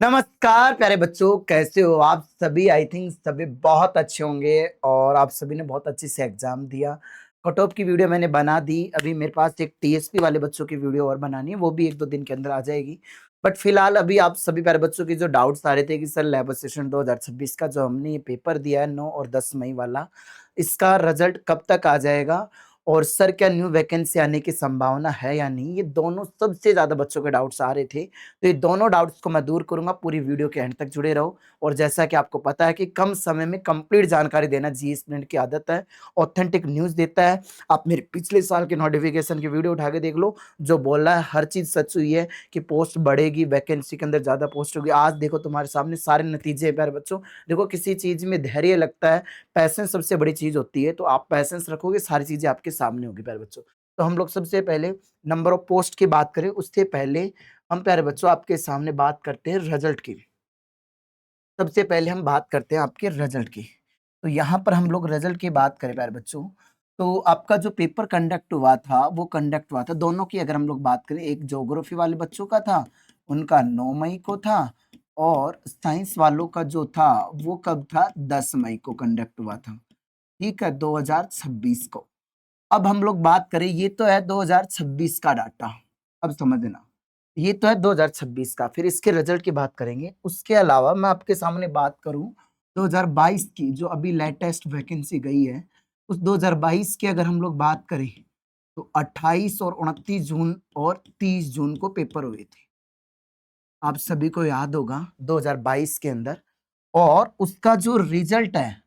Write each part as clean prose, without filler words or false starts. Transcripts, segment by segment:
नमस्कार प्यारे बच्चों, कैसे हो आप सभी? आई थिंक सभी बहुत अच्छे होंगे और आप सभी ने बहुत अच्छे से एग्जाम दिया। कट ऑफ की वीडियो मैंने बना दी। अभी मेरे पास एक टीएसपी वाले बच्चों की वीडियो और बनानी है, वो भी 1-2 दिन के अंदर आ जाएगी। बट फिलहाल अभी आप सभी प्यारे बच्चों की जो डाउट्स आ रहे थे कि सर लैब असिस्टेंट 2026 का जो हमने ये पेपर दिया है 9 और 10 मई वाला, इसका रिजल्ट कब तक आ जाएगा और सर क्या न्यू वैकेंसी आने की संभावना है या नहीं? ये दोनों सबसे ज्यादा बच्चों के डाउट्स आ रहे थे। तो ये दोनों डाउट्स को मैं दूर करूंगा। पूरी वीडियो के एंड तक जुड़े रहो। और जैसा कि आपको पता है कि कम समय में कंप्लीट जानकारी देना जी स्टूडेंट की आदत है, ऑथेंटिक न्यूज देता है। आप मेरे पिछले साल के नोटिफिकेशन की वीडियो उठा के देख लो, जो बोल रहा है हर चीज सच हुई है कि पोस्ट बढ़ेगी, वैकेंसी के अंदर ज्यादा पोस्ट होगी। आज देखो तुम्हारे सामने सारे नतीजे हैं प्यारे बच्चों। देखो किसी चीज में धैर्य लगता है, पैसेंस सबसे बड़ी चीज होती है। तो आप पैसेंस रखोगे, सारी चीजें आपके सामने होगी प्यारे बच्चों। तो हम लोग सबसे पहले नंबर ऑफ पोस्ट की बात करें, उससे पहले हम प्यारे बच्चों आपके सामने बात करते हैं रिजल्ट की। सबसे पहले हम बात करते हैं आपके रिजल्ट की। तो यहाँ पर हम लोग रिजल्ट की बात करें प्यारे बच्चों, तो आपका जो पेपर कंडक्ट हुआ था वो कंडक्ट हुआ था दोनों की। अगर हम लोग बात करें, एक ज्योग्राफी वाले बच्चों का था, उनका 9 मई को था, और साइंस वालों का जो था वो कब था, 10 मई को कंडक्ट हुआ था। ठीक है, 2026 को। अब हम लोग बात करें, ये तो है 2026 का डाटा। अब समझना, ये तो है 2026 का। फिर इसके रिजल्ट की बात करेंगे। उसके अलावा मैं आपके सामने बात करूं 2022 की, जो अभी लेटेस्ट वैकेंसी गई है, उस 2022 की अगर हम लोग बात करें तो 28 और 29 जून और 30 जून को पेपर हुए थे। आप सभी को याद होगा 2022 के अंदर। और उसका जो रिजल्ट है,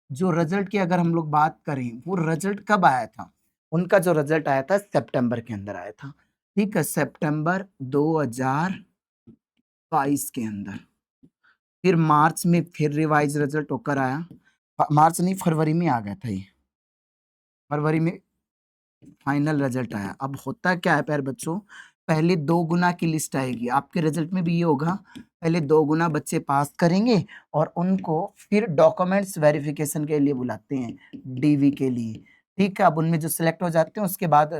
जो रिजल्ट की अगर हम लोग बात करें, वो रिजल्ट कब आया था? उनका जो रिजल्ट आया था सितंबर के अंदर आया था। ठीक है, सितंबर 2022 के अंदर। फिर मार्च में फिर रिवाइज रिजल्ट होकर आया। मार्च नहीं, फरवरी में आ गया था ये। फरवरी में फाइनल रिजल्ट आया। अब होता क्या है प्यारे बच्चों, पहले 2 गुना की लिस्ट आएगी। आपके रिजल्ट में भी ये होगा, पहले 2 गुना बच्चे पास करेंगे और उनको फिर डॉक्यूमेंट्स वेरिफिकेशन के लिए बुलाते हैं, डीवी के लिए। ठीक है, अब उनमें जो सिलेक्ट हो जाते हैं उसके बाद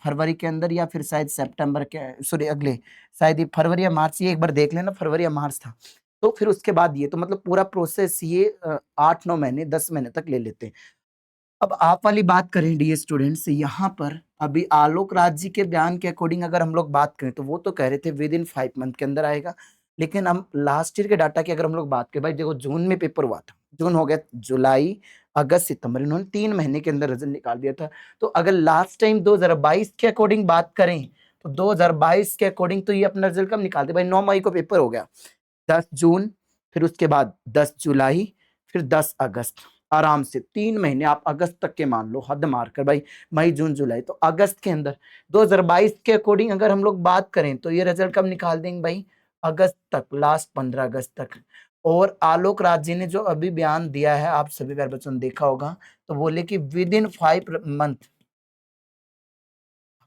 फरवरी के अंदर या फिर शायद सितंबर के, सॉरी अगले, शायद ये फरवरी या मार्च, ये एक बार देख लेना, फरवरी या मार्च था। तो फिर उसके बाद ये, तो मतलब पूरा प्रोसेस ये 8-9 महीने 10 महीने तक ले लेते हैं। अब आप वाली बात करें डियर स्टूडेंट्स, यहाँ पर अभी आलोक राज जी के बयान के अकॉर्डिंग अगर हम लोग बात करें तो वो तो कह रहे थे विद इन 5 मंथ के अंदर आएगा। लेकिन हम लास्ट ईयर के डाटा की अगर हम लोग बात करें, भाई देखो जून में पेपर हुआ था, जून हो गया, जुलाई, अगस्त, सितंबर, इन्होंने 3 महीने के अंदर रिजल्ट निकाल दिया था। तो अगर लास्ट टाइम 2022 के अकॉर्डिंग बात करें तो 2022 के अकॉर्डिंग तो ये अपना रिजल्ट कब निकालते? भाई 9 मई को पेपर हो गया, 10 जून, फिर उसके बाद 10 जुलाई, फिर 10 अगस्त। आराम से 3 महीने आप अगस्त तक के मान लो, हद मारकर भाई, मई जून जुलाई, तो अगस्त के अंदर 2022 के अकॉर्डिंग अगर हम लोग बात करें तो ये रिजल्ट कब निकाल देंगे भाई? अगस्त तक, लास्ट 15 अगस्त तक। और आलोक राज जी ने जो अभी बयान दिया है, आप सभी प्यारे बच्चों ने देखा होगा, तो बोले कि विद इन 5 मंथ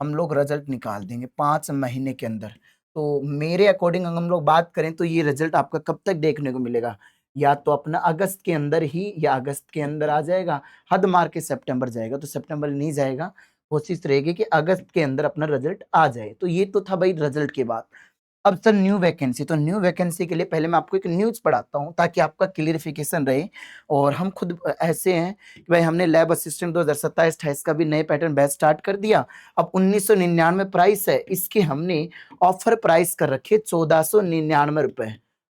हम लोग रिजल्ट निकाल देंगे, 5 महीने के अंदर। तो मेरे अकॉर्डिंग अगर हम लोग बात करें तो ये रिजल्ट आपका कब तक देखने को मिलेगा? या तो अपना अगस्त के अंदर ही, या अगस्त के अंदर आ जाएगा, हद मार के सितंबर जाएगा तो सितंबर नहीं जाएगा। कोशिश रहेगी कि अगस्त के अंदर अपना रिजल्ट आ जाए। तो ये तो था भाई रिजल्ट की बात। अब सर न्यू वैकेंसी, तो न्यू वैकेंसी के लिए पहले मैं आपको एक न्यूज़ पढ़ाता हूँ ताकि आपका क्लियरिफिकेशन रहे। और हम खुद ऐसे हैं कि भाई हमने लैब असिस्टेंट 2027-28 का भी नए पैटर्न बैच स्टार्ट कर दिया। अब 1999 प्राइस है, इसके हमने ऑफर प्राइस कर रखे 1499 रुपए।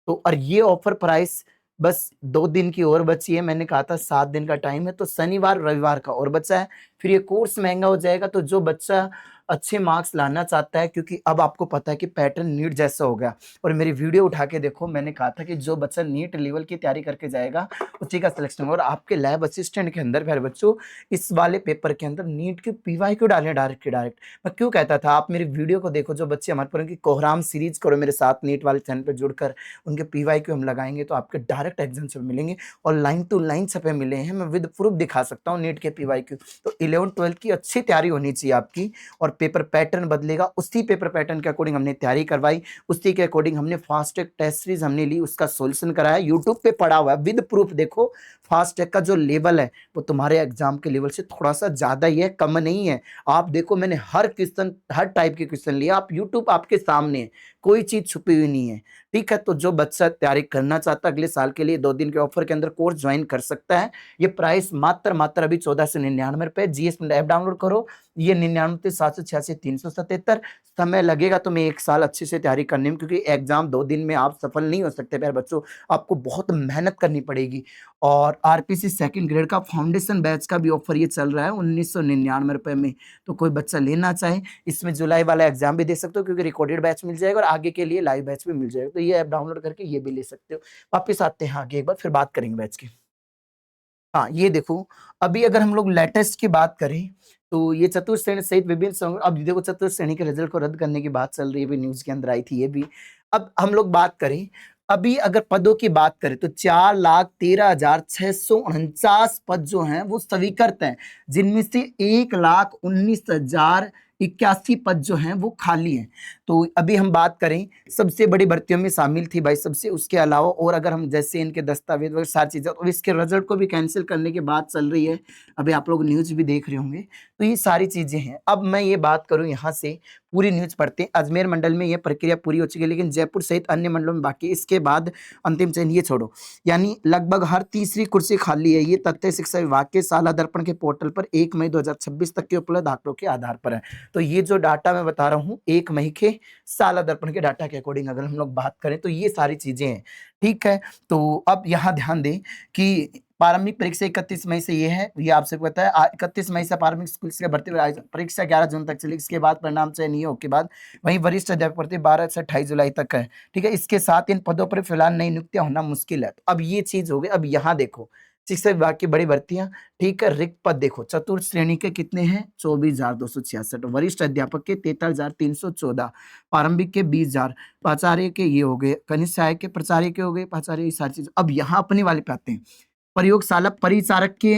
तो और ये ऑफर प्राइस बस 2 दिन की और बची है। मैंने कहा था 7 दिन का टाइम है, तो शनिवार रविवार का और बचा है। फिर ये कोर्स महंगा हो जाएगा। तो जो बच्चा अच्छे मार्क्स लाना चाहता है, क्योंकि अब आपको पता है कि पैटर्न नीट जैसा हो गया। और मेरी वीडियो उठा के देखो, मैंने कहा था कि जो बच्चा नीट लेवल की तैयारी करके जाएगा उसी का सिलेक्शन होगा। और आपके लैब असिस्टेंट के अंदर प्यारे बच्चों, इस वाले पेपर के अंदर नीट के पीवाई क्यों डालें डायरेक्ट के डायरेक्ट? मैं क्यों कहता था, आप मेरी वीडियो को देखो, जो बच्चे हमारे पर उनकी कोहराम सीरीज करो मेरे साथ नीट वाले चैनल पर जुड़कर, उनके पीवाई क्यों हम लगाएंगे तो आपके डायरेक्ट एग्जाम से मिलेंगे। और लाइन टू लाइन छपे मिले हैं, मैं विद प्रूफ दिखा सकता हूँ नीट के पीवाई क्यों। तो 11-12 की अच्छी तैयारी होनी चाहिए आपकी। और पेपर पैटर्न बदलेगा, उसी पेपर पैटर्न के अकॉर्डिंग हमने तैयारी करवाई, उसी के अकॉर्डिंग हमने फास्ट ट्रैक टेस्ट सीरीज हमने ली, उसका सॉल्यूशन कराया, यूट्यूब पे पड़ा हुआ है विद प्रूफ। देखो फास्ट ट्रैक का जो लेवल है वो तुम्हारे एग्जाम के लेवल से थोड़ा सा ज्यादा ही है, कम नहीं है। आप देखो मैंने हर क्वेश्चन, हर टाइप के क्वेश्चन लिए, आप यूट्यूब आपके सामने है, कोई चीज छुपी हुई नहीं है। ठीक है, तो जो बच्चा तैयारी करना चाहता है अगले साल के लिए 2 दिन के ऑफर के अंदर कोर्स ज्वाइन कर सकता है। ये प्राइस मात्र अभी 1499 रुपए। जीएस ऐप डाउनलोड करो, ये 99 786 377। समय लगेगा तुम्हें 1 साल अच्छे से तैयारी करने में, क्योंकि एग्जाम 2 दिन में आप सफल नहीं हो सकते प्यारे बच्चों, आपको बहुत मेहनत करनी पड़ेगी। और आरपीसी सेकंड ग्रेड का फाउंडेशन बैच का भी ऑफर ये चल रहा है 1999 रुपए में। तो कोई बच्चा लेना चाहे, इसमें जुलाई वाला एग्जाम भी दे सकते हो, क्योंकि रिकॉर्डेड बैच मिल जाएगा और आगे के लिए लाइव बैच भी मिल जाएगा। तो ये ऐप डाउनलोड करके ये भी ले सकते हो। वापस आते हैं आगे, एक बार फिर बात करेंगे बैच की। हाँ, ये देखो, अभी अगर हम लोग लेटेस्ट की बात करें तो ये चतुर्थ श्रेणी सहित विभिन्न अब देखो चतुर्थ श्रेणी के रिजल्ट को रद्द करने की बात चल रही है, भी न्यूज के अंदर आई थी ये भी। अब हम लोग बात करें, अभी अगर पदों की बात करें तो 4,13,649 पद जो हैं वो स्वीकृत हैं, जिनमें से 1,19,081 पद जो हैं वो खाली हैं। तो अभी हम बात करें, सबसे बड़ी भर्तियों में शामिल थी भाई सबसे, उसके अलावा और अगर हम जैसे इनके दस्तावेज वगैरह सारी चीजें, तो इसके रिजल्ट को भी कैंसिल करने की बात चल रही है। अभी आप लोग न्यूज भी देख रहे होंगे। तो ये सारी चीजें हैं। अब मैं ये बात करूं, यहाँ से पूरी न्यूज पढ़ते हैं। अजमेर मंडल में ये प्रक्रिया पूरी हो चुकी है, लेकिन जयपुर सहित अन्य मंडलों में बाकी। इसके बाद अंतिम चयन, ये छोड़ो, यानी लगभग हर तीसरी कुर्सी खाली है। ये तथ्य शिक्षा विभाग के साला दर्पण के पोर्टल पर 1 मई 2026 तक के उपलब्ध आंकड़ों के आधार पर है। तो ये जो डाटा मैं बता रहा हूँ 1 मई के साला दर्पण के डाटा के अकॉर्डिंग अगर हम लोग बात करें तो ये सारी चीजें हैं। ठीक है, तो अब यहाँ ध्यान दें कि प्रारंभिक परीक्षा 31 मई से ये है, ये आपसे पता है। 31 मई से प्रारंभिक स्कूल से भर्ती परीक्षा 11 जून तक चली। इसके बाद परिणाम चयन ये के बाद वहीं वरिष्ठ अध्यापक भर्ती 12 से 28 जुलाई तक है। ठीक है, इसके साथ इन पदों पर फिलहाल नई नियुक्तियां होना मुश्किल है। तो अब ये चीज हो गई। अब यहाँ देखो, शिक्षा विभाग की बड़ी भर्तियां। ठीक है, रिक्त पद देखो, चतुर्थ श्रेणी के कितने हैं 24,266, वरिष्ठ अध्यापक के 43,314, प्रारंभिक के 20,000, प्राचार्य के ये हो गए, कनिष्ठ सहायक के प्राचार्य के हो गए, प्राचार्य ये सारी चीज। अब यहाँ अपने वाले पे आते हैं, प्रयोगशाला परिचारक के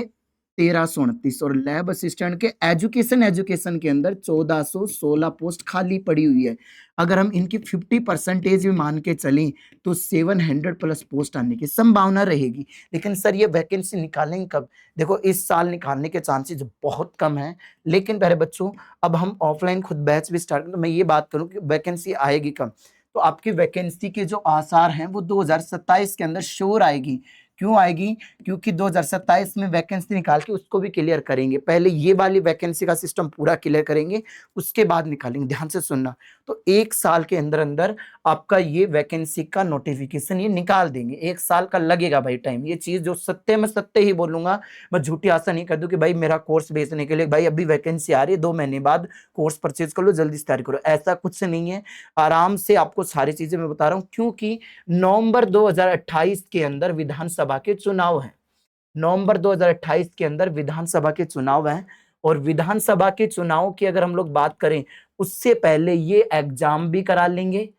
1329 और लैब असिस्टेंट के एजुकेशन के अंदर 1416 पोस्ट खाली पड़ी हुई है। अगर हम इनकी 50% भी मान के चलें तो 700 प्लस पोस्ट आने की संभावना रहेगी। लेकिन सर ये वैकेंसी निकालेंगे कब? देखो इस साल निकालने के चांसेस बहुत कम है। लेकिन प्यारे बच्चों, अब हम ऑफलाइन खुद बैच भी स्टार्ट करें तो मैं ये बात करूं कि वैकेंसी आएगी कब, तो आपकी वैकेंसी के जो आसार हैं वो 2027 के अंदर श्योर आएगी। क्यों आएगी? क्योंकि 2027 में वैकेंसी निकाल के उसको भी क्लियर करेंगे। पहले ये वाली वैकेंसी का सिस्टम पूरा क्लियर करेंगे, उसके बाद निकालेंगे। ध्यान से सुनना। तो 1 साल के अंदर अंदर आपका ये वैकेंसी का नोटिफिकेशन ये निकाल देंगे। 1 साल का लगेगा भाई टाइम। ये चीज जो सत्य में सत्य ही बोलूंगा, मैं झूठी आशा नहीं कर दूं कि भाई मेरा कोर्स बेचने के लिए भाई अभी वैकेंसी आ रही है 2 महीने बाद कोर्स परचेज कर लो, जल्दी से तैयारी करो। ऐसा कुछ नहीं है। आराम से आपको सारी चीजें मैं बता रहा हूँ, क्योंकि नवंबर 2028 के अंदर विधानसभा के चुनाव हैं। नवंबर 2028 के अंदर विधानसभा के चुनाव हैं, और विधानसभा के चुनाव की अगर हम लोग बात करें, उससे पहले ये एग्जाम भी करा लेंगे।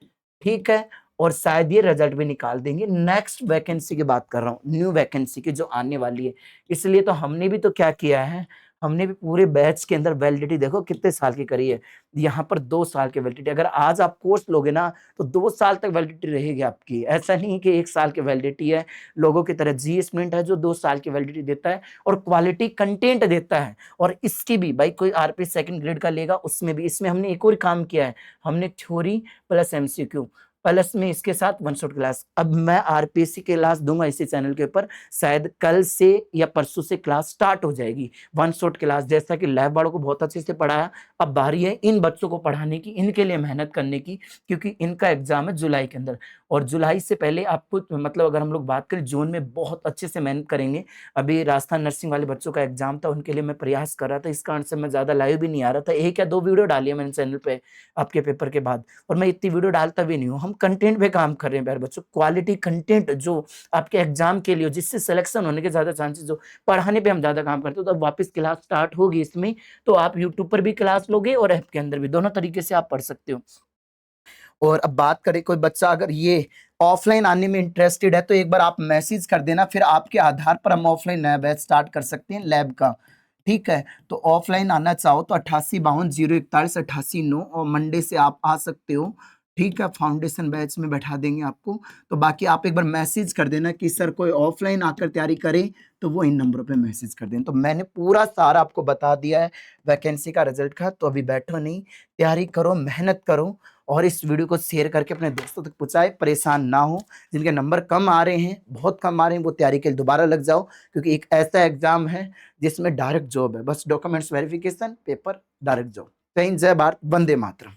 ठीक है, और शायद ये रिजल्ट भी निकाल देंगे। नेक्स्ट वैकेंसी की बात कर रहा हूँ, न्यू वैकेंसी की जो आने वाली है। इसलिए तो हमने भी तो क्या किया है, हमने भी पूरे बैच के अंदर वैलिडिटी देखो कितने साल की करी है। यहाँ पर 2 साल की वैलिडिटी। अगर आज आप कोर्स लोगे ना तो 2 साल तक वैलिडिटी रहेगी आपकी। ऐसा नहीं कि 1 साल की वैलिडिटी है। लोगों की तरह जीएस मिनट है जो 2 साल की वैलिडिटी देता है और क्वालिटी कंटेंट देता है। और इसकी भी भाई कोई आरपी सेकंड ग्रेड का लेगा, उसमें भी इसमें हमने एक और काम किया है, हमने थ्योरी प्लस एमसीक्यू प्लस में इसके साथ वन शॉट क्लास। अब मैं आरपीसी की क्लास दूंगा इसी चैनल के ऊपर, शायद कल से या परसों से क्लास स्टार्ट हो जाएगी वन शॉट क्लास। जैसा कि लैब वालों को बहुत अच्छे से पढ़ाया, अब बारी है इन बच्चों को पढ़ाने की, इनके लिए मेहनत करने की, क्योंकि इनका एग्जाम है जुलाई के अंदर। और जुलाई से पहले आपको मतलब अगर हम लोग बात करें जून में बहुत अच्छे से मेहनत करेंगे। अभी राजस्थान नर्सिंग वाले बच्चों का एग्जाम था, उनके लिए मैं प्रयास कर रहा था, इस कारण से मैं ज्यादा लाइव भी नहीं आ रहा था। 1 या 2 वीडियो डाली है मैंने चैनल पे आपके पेपर के बाद, और मैं इतनी वीडियो डालता भी नहीं हूँ। हम कंटेंट पे काम कर रहे हैं प्यारे बच्चों, क्वालिटी कंटेंट जो आपके एग्जाम के लिए हो, जिससे सिलेक्शन होने के ज्यादा चांसेस हो। पढ़ाने पे हम ज्यादा काम करते हो। तो अब वापस क्लास स्टार्ट होगी इसमें, तो आप यूट्यूब पर भी क्लास लोगे और ऐप के अंदर भी, दोनों तरीके से आप पढ़ सकते हो। और अब बात करें, कोई बच्चा अगर ये ऑफलाइन आने में इंटरेस्टेड है तो एक बार आप मैसेज कर देना, फिर आपके आधार पर हम ऑफलाइन नया बैच स्टार्ट कर सकते हैं लैब का। ठीक है, तो ऑफलाइन आना चाहो तो 8852 041 88 9 और मंडे से आप आ सकते हो। ठीक है, फाउंडेशन बैच में बैठा देंगे आपको। तो बाकी आप एक बार मैसेज कर देना कि सर कोई ऑफलाइन आकर तैयारी करे, तो वो इन नंबरों पे मैसेज कर देना। तो मैंने पूरा सारा आपको बता दिया है वैकेंसी का रिजल्ट का। तो अभी बैठो नहीं, तैयारी करो, मेहनत करो। और इस वीडियो को शेयर करके अपने दोस्तों तक पहुंचाए। परेशान ना हो, जिनके नंबर कम आ रहे हैं, बहुत कम आ रहे हैं, वो तैयारी के लिए दोबारा लग जाओ, क्योंकि एक ऐसा एग्जाम है जिसमें डायरेक्ट जॉब है। बस documents verification, paper, direct job. जय हिंद, जय भारत, वंदे मातरम।